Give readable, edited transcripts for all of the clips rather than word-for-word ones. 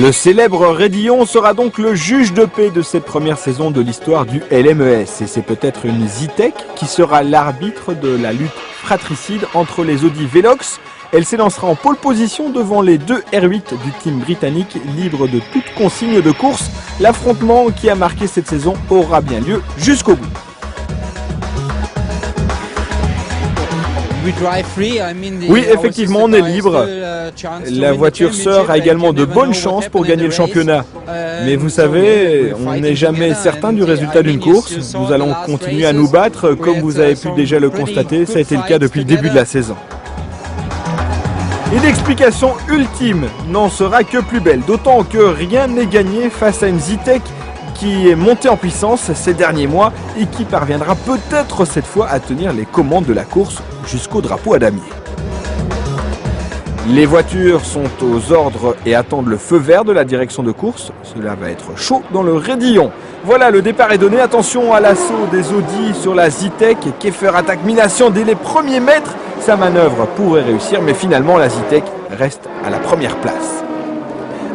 Le célèbre Raidillon sera donc le juge de paix de cette première saison de l'histoire du LMES. Et c'est peut-être une Zetec qui sera l'arbitre de la lutte fratricide entre les Audi Velox. Elle s'élancera en pole position devant les deux R8 du team britannique, libre de toute consigne de course. L'affrontement qui a marqué cette saison aura bien lieu jusqu'au bout. Oui, effectivement, on est libre. La voiture sœur a également de bonnes chances pour gagner le championnat. Mais vous savez, on n'est jamais certain du résultat d'une course. Nous allons continuer à nous battre, comme vous avez pu déjà le constater, ça a été le cas depuis le début de la saison. Et l'explication ultime n'en sera que plus belle, d'autant que rien n'est gagné face à une Zetec qui est montée en puissance ces derniers mois et qui parviendra peut-être cette fois à tenir les commandes de la course jusqu'au drapeau à damier. Les voitures sont aux ordres et attendent le feu vert de la direction de course. Cela va être chaud dans le Raidillon. Voilà, le départ est donné. Attention à l'assaut des Audi sur la Zetec. Keffer attaque mi-nation dès les premiers mètres. Sa manœuvre pourrait réussir, mais finalement la Zetec reste à la première place.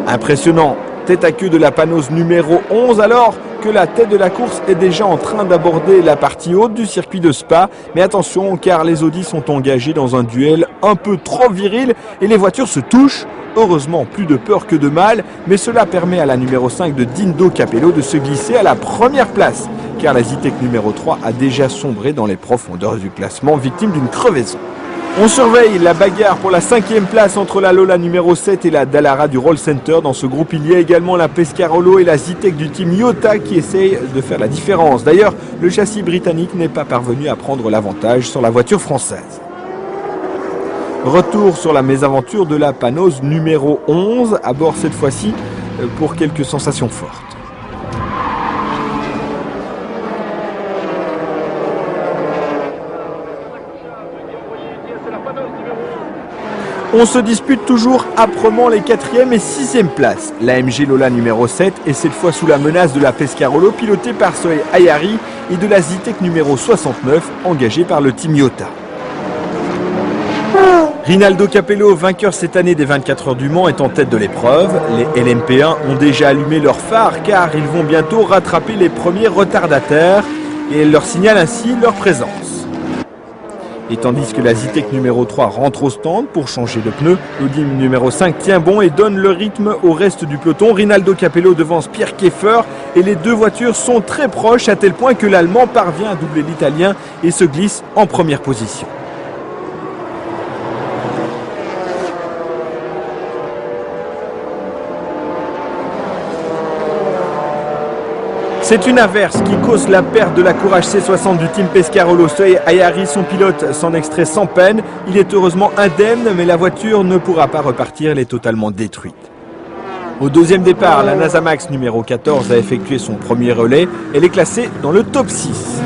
Impressionnant, tête à queue de la Panose numéro 11, alors que la tête de la course est déjà en train d'aborder la partie haute du circuit de Spa. Mais attention, car les Audi sont engagés dans un duel un peu trop viril et les voitures se touchent. Heureusement, plus de peur que de mal, mais cela permet à la numéro 5 de Dindo Capello de se glisser à la première place, car la Zetec numéro 3 a déjà sombré dans les profondeurs du classement, victime d'une crevaison. On surveille la bagarre pour la 5e place entre la Lola numéro 7 et la Dallara du Roll Center. Dans ce groupe, il y a également la Pescarolo et la Zetec du team Iota qui essayent de faire la différence. D'ailleurs, le châssis britannique n'est pas parvenu à prendre l'avantage sur la voiture française. Retour sur la mésaventure de la Panose numéro 11, à bord cette fois-ci pour quelques sensations fortes. On se dispute toujours âprement les 4e et 6e places. La MG Lola numéro 7 est cette fois sous la menace de la Pescarolo pilotée par Sohei Ayari et de la Zetec numéro 69 engagée par le team Iota. Rinaldo Capello, vainqueur cette année des 24 heures du Mans, est en tête de l'épreuve. Les LMP1 ont déjà allumé leurs phares car ils vont bientôt rattraper les premiers retardataires et leur signalent ainsi leur présence. Et tandis que la Zetec numéro 3 rentre au stand pour changer de pneu, l'Audi numéro 5 tient bon et donne le rythme au reste du peloton. Rinaldo Capello devance Pierre Keffer et les deux voitures sont très proches à tel point que l'Allemand parvient à doubler l'Italien et se glisse en première position. C'est une averse qui cause la perte de la Courage C60 du team Pescarolo. Sohei Ayari, son pilote, s'en extrait sans peine. Il est heureusement indemne, mais la voiture ne pourra pas repartir, elle est totalement détruite. Au deuxième départ, la Nasamax numéro 14 a effectué son premier relais. Elle est classée dans le top 6.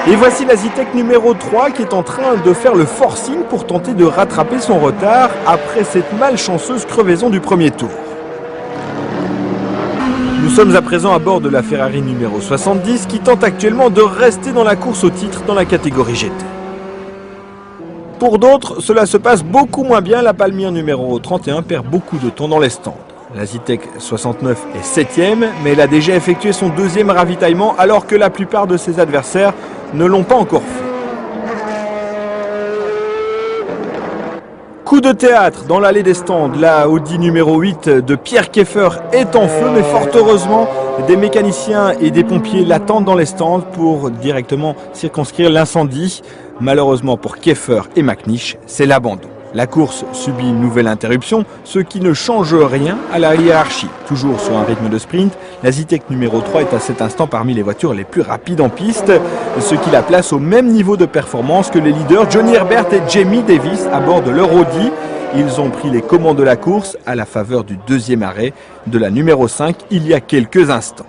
Et voici la Zetec numéro 3 qui est en train de faire le forcing pour tenter de rattraper son retard après cette malchanceuse crevaison du premier tour. Nous sommes à présent à bord de la Ferrari numéro 70 qui tente actuellement de rester dans la course au titre dans la catégorie GT. Pour d'autres, cela se passe beaucoup moins bien. La Palmyre numéro 31 perd beaucoup de temps dans les stands. La Zetec 69 est 7e, mais elle a déjà effectué son deuxième ravitaillement alors que la plupart de ses adversaires ne l'ont pas encore fait. Coup de théâtre dans l'allée des stands, la Audi numéro 8 de Pierre Keffer est en feu, mais fort heureusement, des mécaniciens et des pompiers l'attendent dans les stands pour directement circonscrire l'incendie. Malheureusement pour Keffer et McNish, c'est l'abandon. La course subit une nouvelle interruption, ce qui ne change rien à la hiérarchie. Toujours sur un rythme de sprint, la Zetec numéro 3 est à cet instant parmi les voitures les plus rapides en piste, ce qui la place au même niveau de performance que les leaders Johnny Herbert et Jamie Davis à bord de leur Audi. Ils ont pris les commandes de la course à la faveur du deuxième arrêt de la numéro 5 il y a quelques instants.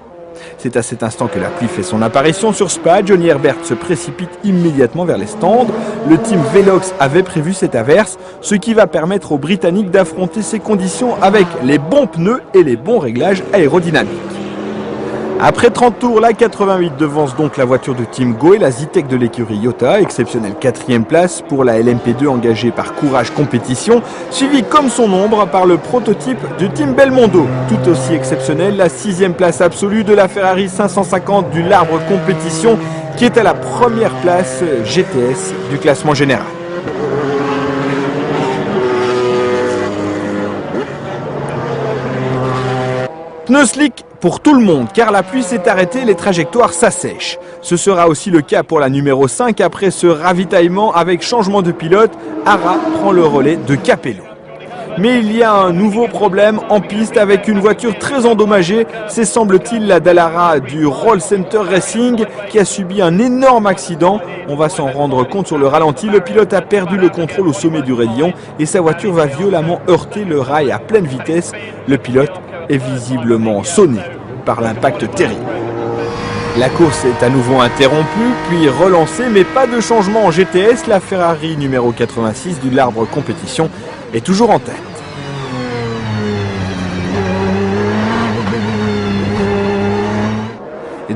C'est à cet instant que la pluie fait son apparition sur Spa. Johnny Herbert se précipite immédiatement vers les stands. Le team Velox avait prévu cette averse, ce qui va permettre aux Britanniques d'affronter ces conditions avec les bons pneus et les bons réglages aérodynamiques. Après 30 tours, la 88 devance donc la voiture de Team Go et la Zetec de l'écurie Iota, exceptionnelle 4e place pour la LMP2 engagée par Courage Compétition, suivie comme son ombre par le prototype du Team Belmondo. Tout aussi exceptionnelle, la 6e place absolue de la Ferrari 550 du Larbre Compétition qui est à la première place GTS du classement général. Pneus slick pour tout le monde, car la pluie s'est arrêtée et les trajectoires s'assèchent. Ce sera aussi le cas pour la numéro 5 après ce ravitaillement avec changement de pilote. Ara prend le relais de Capello. Mais il y a un nouveau problème en piste avec une voiture très endommagée. C'est semble-t-il la Dallara du Roll Center Racing qui a subi un énorme accident. On va s'en rendre compte sur le ralenti. Le pilote a perdu le contrôle au sommet du rayon et sa voiture va violemment heurter le rail à pleine vitesse. Le pilote est visiblement sonné par l'impact terrible. La course est à nouveau interrompue, puis relancée, mais pas de changement en GTS. La Ferrari numéro 86 du Larbre Compétition est toujours en tête.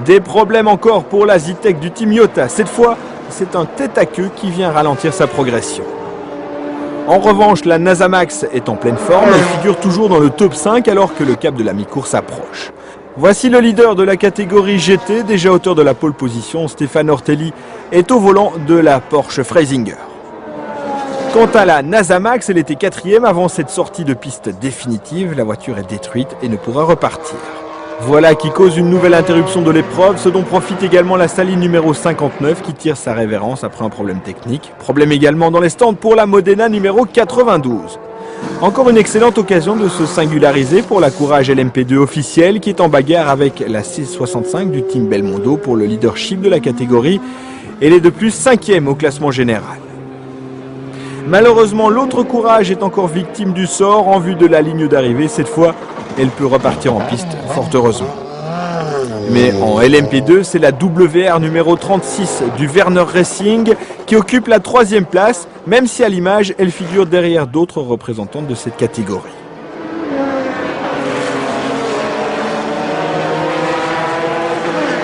Des problèmes encore pour la Zetec du Team Iota. Cette fois, c'est un tête-à-queue qui vient ralentir sa progression. En revanche, la Nasamax est en pleine forme, elle figure toujours dans le top 5 alors que le cap de la mi-course approche. Voici le leader de la catégorie GT, déjà auteur de la pole position, Stéphane Ortelli est au volant de la Porsche Freisinger. Quant à la Nasamax, elle était 4e avant cette sortie de piste définitive, la voiture est détruite et ne pourra repartir. Voilà qui cause une nouvelle interruption de l'épreuve, ce dont profite également la Saline numéro 59 qui tire sa révérence après un problème technique. Problème également dans les stands pour la Modena numéro 92. Encore une excellente occasion de se singulariser pour la Courage LMP2 officielle qui est en bagarre avec la C65 du Team Belmondo pour le leadership de la catégorie. Elle est de plus 5e au classement général. Malheureusement, l'autre Courage est encore victime du sort en vue de la ligne d'arrivée. Cette fois, elle peut repartir en piste, fort heureusement. Mais en LMP2, c'est la WR numéro 36 du Werner Racing qui occupe la 3e place, même si à l'image, elle figure derrière d'autres représentantes de cette catégorie.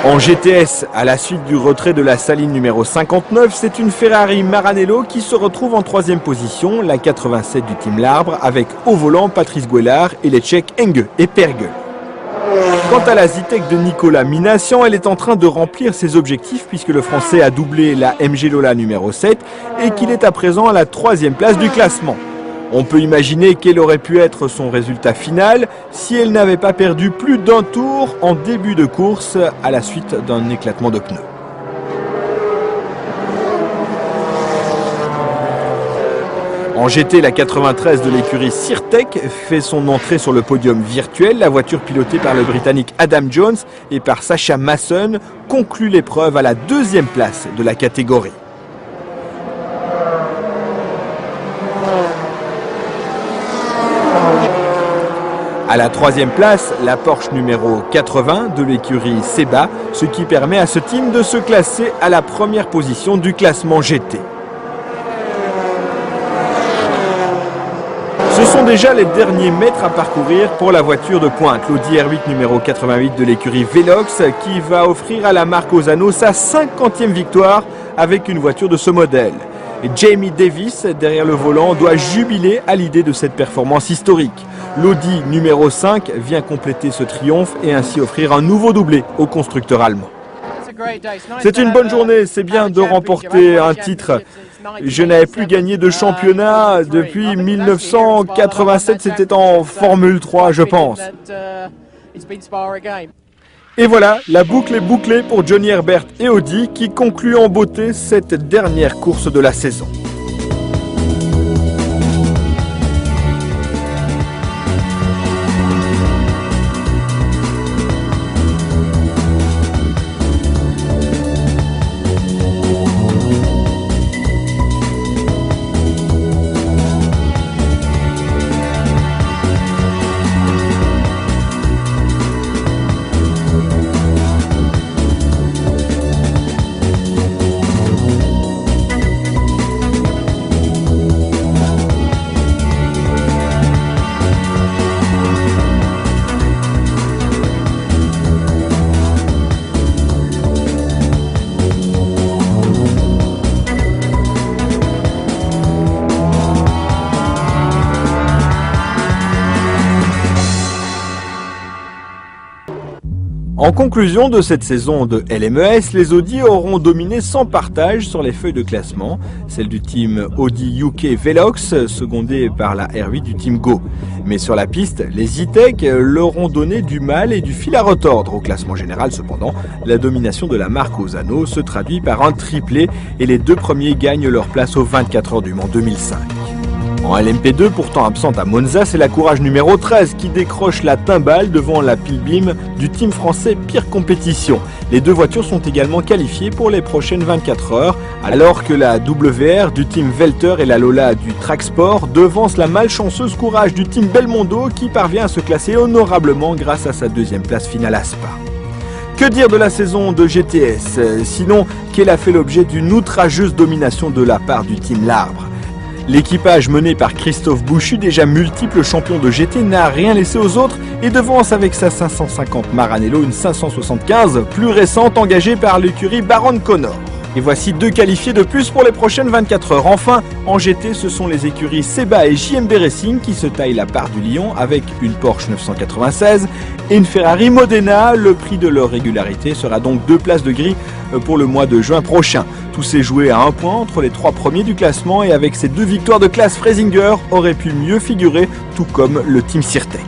En GTS, à la suite du retrait de la Saline numéro 59, c'est une Ferrari Maranello qui se retrouve en 3e position, la 87 du Team Larbre, avec au volant Patrice Guélard et les Tchèques Enge et Pergel. Quant à la Zetec de Nicolas Minassian, elle est en train de remplir ses objectifs puisque le Français a doublé la MG Lola numéro 7 et qu'il est à présent à la 3e place du classement. On peut imaginer quel aurait pu être son résultat final si elle n'avait pas perdu plus d'un tour en début de course à la suite d'un éclatement de pneus. En GT, la 93 de l'écurie Sirtec fait son entrée sur le podium virtuel. La voiture pilotée par le Britannique Adam Jones et par Sacha Masson conclut l'épreuve à la 2e place de la catégorie. À la 3e place, la Porsche numéro 80 de l'écurie Seba, ce qui permet à ce team de se classer à la 1re position du classement GT. Ce sont déjà les derniers mètres à parcourir pour la voiture de pointe, l'Audi R8 numéro 88 de l'écurie Velox, qui va offrir à la marque Ozano sa 50e victoire avec une voiture de ce modèle. Jamie Davis, derrière le volant, doit jubiler à l'idée de cette performance historique. L'Audi numéro 5 vient compléter ce triomphe et ainsi offrir un nouveau doublé au constructeur allemand. C'est une bonne journée, c'est bien de remporter un titre. Je n'avais plus gagné de championnat depuis 1987, c'était en Formule 3 je pense. Et voilà, la boucle est bouclée pour Johnny Herbert et Audi qui concluent en beauté cette dernière course de la saison. En conclusion de cette saison de LMES, les Audi auront dominé sans partage sur les feuilles de classement, celle du team Audi UK Velox, secondée par la R8 du team Go. Mais sur la piste, les E-Tech leur ont donné du mal et du fil à retordre. Au classement général cependant, la domination de la marque aux anneaux se traduit par un triplé et les deux premiers gagnent leur place aux 24 heures du Mans 2005. En LMP2, pourtant absente à Monza, c'est la Courage numéro 13 qui décroche la timbale devant la Pilbeam du team français Pire Compétition. Les deux voitures sont également qualifiées pour les prochaines 24 heures, alors que la WR du team Velter et la Lola du Track Sport devancent la malchanceuse Courage du team Belmondo qui parvient à se classer honorablement grâce à sa deuxième place finale à Spa. Que dire de la saison de GTS, sinon qu'elle a fait l'objet d'une outrageuse domination de la part du team L'Arbre. L'équipage mené par Christophe Bouchu, déjà multiple champion de GT, n'a rien laissé aux autres et devance avec sa 550 Maranello une 575 plus récente engagée par l'écurie Baron Connor. Et voici deux qualifiés de plus pour les prochaines 24 heures. Enfin, en GT, ce sont les écuries Seba et JMB Racing qui se taillent la part du lion avec une Porsche 996 et une Ferrari Modena. Le prix de leur régularité sera donc 2 places de gris pour le mois de juin prochain. Tout s'est joué à 1 point entre les 3 premiers du classement et avec ces 2 victoires de classe, Freisinger aurait pu mieux figurer, tout comme le team Sirtec.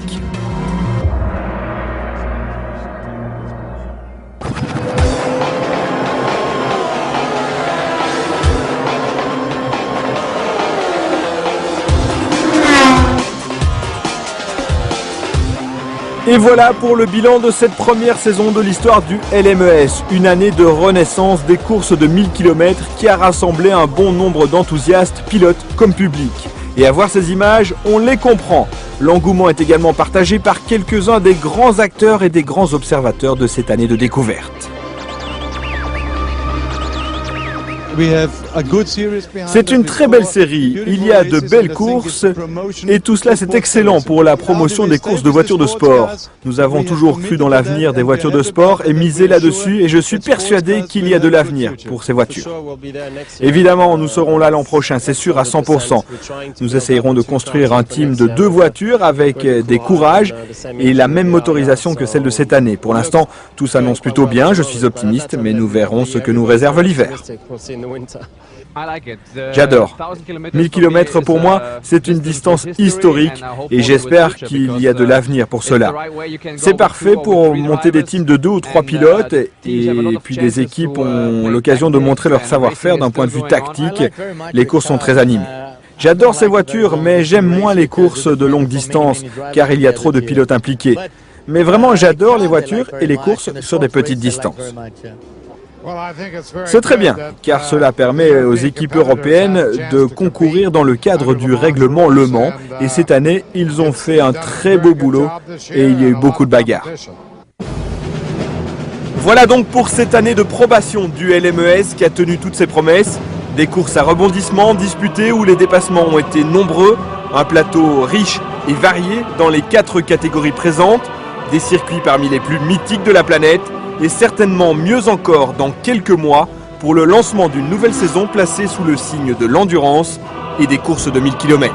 Et voilà pour le bilan de cette première saison de l'histoire du LMES. Une année de renaissance des courses de 1000 km qui a rassemblé un bon nombre d'enthousiastes, pilotes comme public. Et à voir ces images, on les comprend. L'engouement est également partagé par quelques-uns des grands acteurs et des grands observateurs de cette année de découverte. C'est une très belle série, il y a de belles courses et tout cela c'est excellent pour la promotion des courses de voitures de sport. Nous avons toujours cru dans l'avenir des voitures de sport et misé là-dessus et je suis persuadé qu'il y a de l'avenir pour ces voitures. Évidemment, nous serons là l'an prochain, c'est sûr à 100%. Nous essayerons de construire un team de 2 voitures avec des Courages et la même motorisation que celle de cette année. Pour l'instant, tout s'annonce plutôt bien, je suis optimiste, mais nous verrons ce que nous réserve l'hiver. J'adore. 1000 km pour moi, c'est une distance historique et j'espère qu'il y a de l'avenir pour cela. C'est parfait pour monter des teams de 2 ou 3 pilotes et puis des équipes ont l'occasion de montrer leur savoir-faire d'un point de vue tactique. Les courses sont très animées. J'adore ces voitures, mais j'aime moins les courses de longue distance car il y a trop de pilotes impliqués. Mais vraiment, j'adore les voitures et les courses sur des petites distances. C'est très bien, car cela permet aux équipes européennes de concourir dans le cadre du règlement Le Mans. Et cette année, ils ont fait un très beau boulot et il y a eu beaucoup de bagarres. Voilà donc pour cette année de probation du LMES qui a tenu toutes ses promesses. Des courses à rebondissement disputées où les dépassements ont été nombreux, un plateau riche et varié dans les 4 catégories présentes, des circuits parmi les plus mythiques de la planète, et certainement mieux encore dans quelques mois pour le lancement d'une nouvelle saison placée sous le signe de l'endurance et des courses de 1000 km.